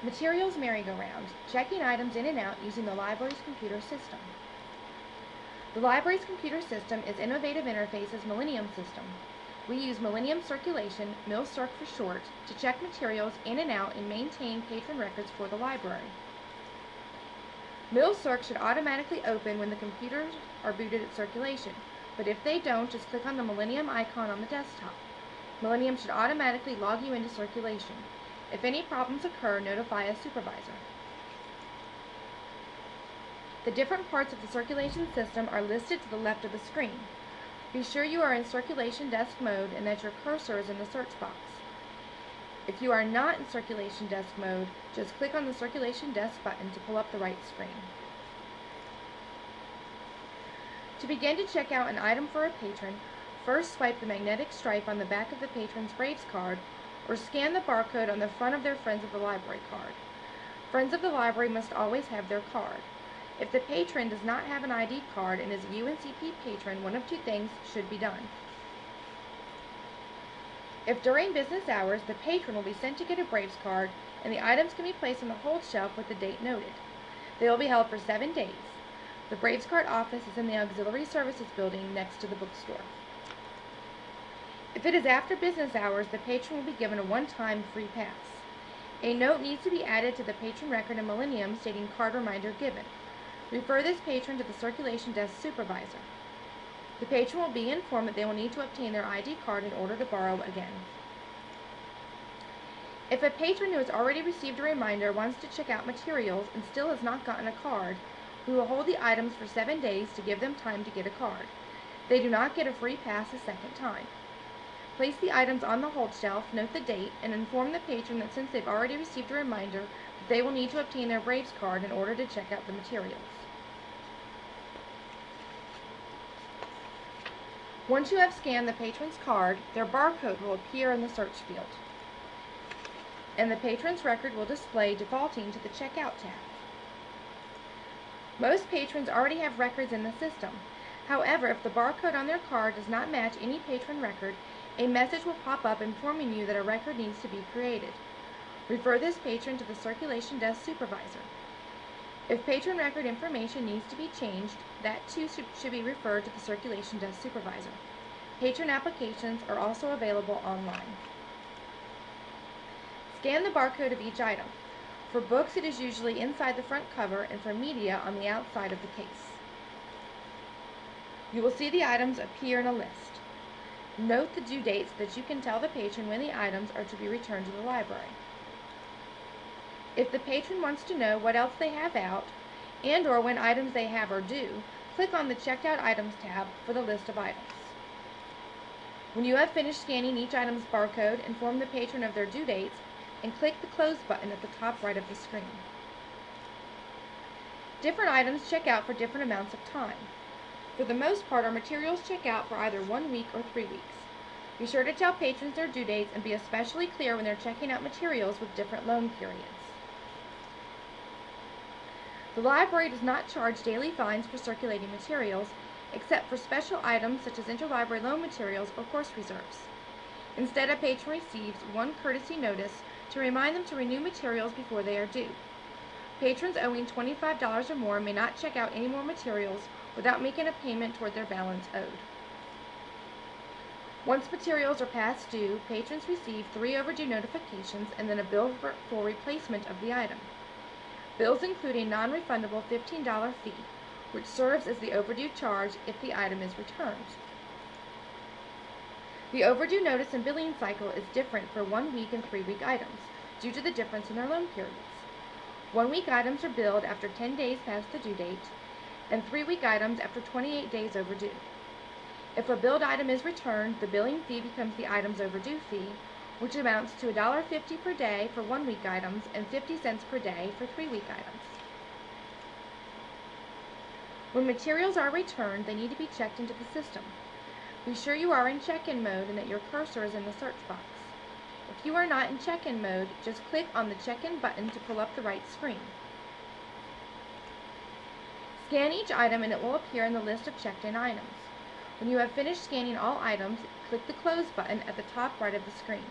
Materials merry-go-round, checking items in and out using the library's computer system. The library's computer system is Innovative Interface's Millennium system. We use Millennium Circulation, MilCirc for short, to check materials in and out and maintain patron records for the library. MilCirc should automatically open when the computers are booted at circulation, but if they don't, just click on the Millennium icon on the desktop. Millennium should automatically log you into circulation. If any problems occur, notify a supervisor. The different parts of the circulation system are listed to the left of the screen. Be sure you are in circulation desk mode and that your cursor is in the search box. If you are not in circulation desk mode, just click on the circulation desk button to pull up the right screen. To begin to check out an item for a patron, first swipe the magnetic stripe on the back of the patron's Braves card or scan the barcode on the front of their Friends of the Library card. Friends of the Library must always have their card. If the patron does not have an ID card and is a UNCP patron, one of two things should be done. If during business hours, the patron will be sent to get a Braves card, and the items can be placed on the hold shelf with the date noted. They will be held for 7 days. The Braves card office is in the Auxiliary Services building next to the bookstore. If it is after business hours, the patron will be given a one-time free pass. A note needs to be added to the patron record in Millennium stating card reminder given. Refer this patron to the circulation desk supervisor. The patron will be informed that they will need to obtain their ID card in order to borrow again. If a patron who has already received a reminder wants to check out materials and still has not gotten a card, we will hold the items for 7 days to give them time to get a card. They do not get a free pass a second time. Place the items on the hold shelf, note the date, and inform the patron that since they've already received a reminder, that they will need to obtain their Braves card in order to check out the materials. Once you have scanned the patron's card, their barcode will appear in the search field, and the patron's record will display defaulting to the Checkout tab. Most patrons already have records in the system. However, if the barcode on their card does not match any patron record, a message will pop up informing you that a record needs to be created. Refer this patron to the circulation desk supervisor. If patron record information needs to be changed, that too should be referred to the circulation desk supervisor. Patron applications are also available online. Scan the barcode of each item. For books, it is usually inside the front cover, and for media, on the outside of the case. You will see the items appear in a list. Note the due dates so that you can tell the patron when the items are to be returned to the library. If the patron wants to know what else they have out and or when items they have are due, click on the Checked Out Items tab for the list of items. When you have finished scanning each item's barcode, inform the patron of their due dates and click the Close button at the top right of the screen. Different items check out for different amounts of time. For the most part, our materials check out for either 1 week or 3 weeks. Be sure to tell patrons their due dates and be especially clear when they're checking out materials with different loan periods. The library does not charge daily fines for circulating materials, except for special items such as interlibrary loan materials or course reserves. Instead, a patron receives one courtesy notice to remind them to renew materials before they are due. Patrons owing $25 or more may not check out any more materials without making a payment toward their balance owed. Once materials are past due, patrons receive 3 overdue notifications and then a bill for replacement of the item. Bills include a non-refundable $15 fee, which serves as the overdue charge if the item is returned. The overdue notice and billing cycle is different for 1 week and 3 week items, due to the difference in their loan periods. 1 week items are billed after 10 days past the due date, and 3 week items after 28 days overdue. If a billed item is returned, the billing fee becomes the item's overdue fee, which amounts to $1.50 per day for 1 week items and 50 cents per day for 3 week items. When materials are returned, they need to be checked into the system. Be sure you are in check-in mode and that your cursor is in the search box. If you are not in check-in mode, just click on the check-in button to pull up the right screen. Scan each item and it will appear in the list of checked-in items. When you have finished scanning all items, click the Close button at the top right of the screen.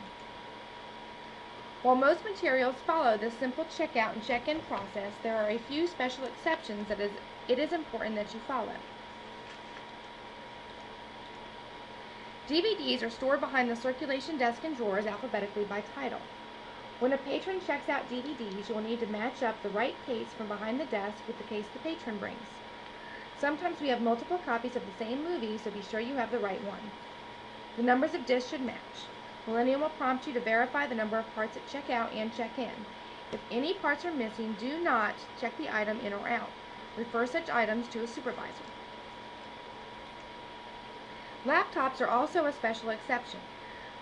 While most materials follow this simple checkout and check-in process, there are a few special exceptions that it is important that you follow. DVDs are stored behind the circulation desk and drawers alphabetically by title. When a patron checks out DVDs, you will need to match up the right case from behind the desk with the case the patron brings. Sometimes we have multiple copies of the same movie, so be sure you have the right one. The numbers of discs should match. Millennium will prompt you to verify the number of parts at checkout and check-in. If any parts are missing, do not check the item in or out. Refer such items to a supervisor. Laptops are also a special exception.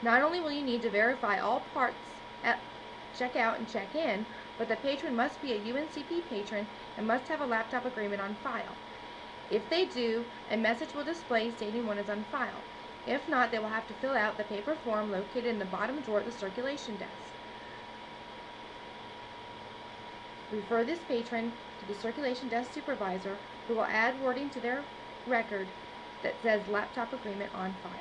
Not only will you need to verify all parts at checkout and check-in, but the patron must be a UNCP patron and must have a laptop agreement on file. If they do, a message will display stating one is on file. If not, they will have to fill out the paper form located in the bottom drawer of the circulation desk. Refer this patron to the circulation desk supervisor, who will add wording to their record that says laptop agreement on file.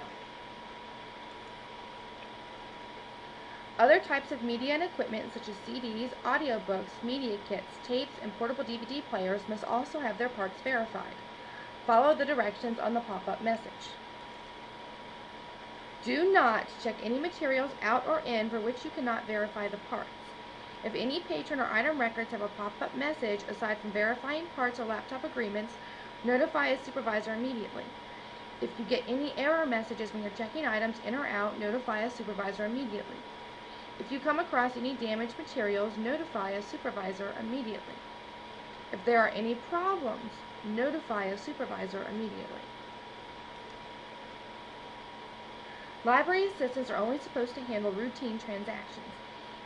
Other types of media and equipment such as CDs, audiobooks, media kits, tapes, and portable DVD players must also have their parts verified. Follow the directions on the pop-up message. Do not check any materials out or in for which you cannot verify the parts. If any patron or item records have a pop-up message aside from verifying parts or laptop agreements, notify a supervisor immediately. If you get any error messages when you're checking items in or out, notify a supervisor immediately. If you come across any damaged materials, notify a supervisor immediately. If there are any problems, notify a supervisor immediately. Library assistants are only supposed to handle routine transactions.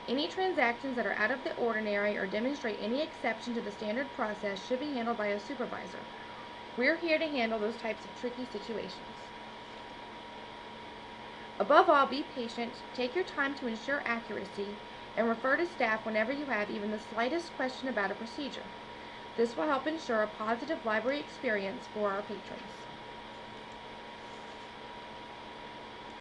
Any transactions that are out of the ordinary or demonstrate any exception to the standard process should be handled by a supervisor. We're here to handle those types of tricky situations. Above all, be patient, take your time to ensure accuracy, and refer to staff whenever you have even the slightest question about a procedure. This will help ensure a positive library experience for our patrons.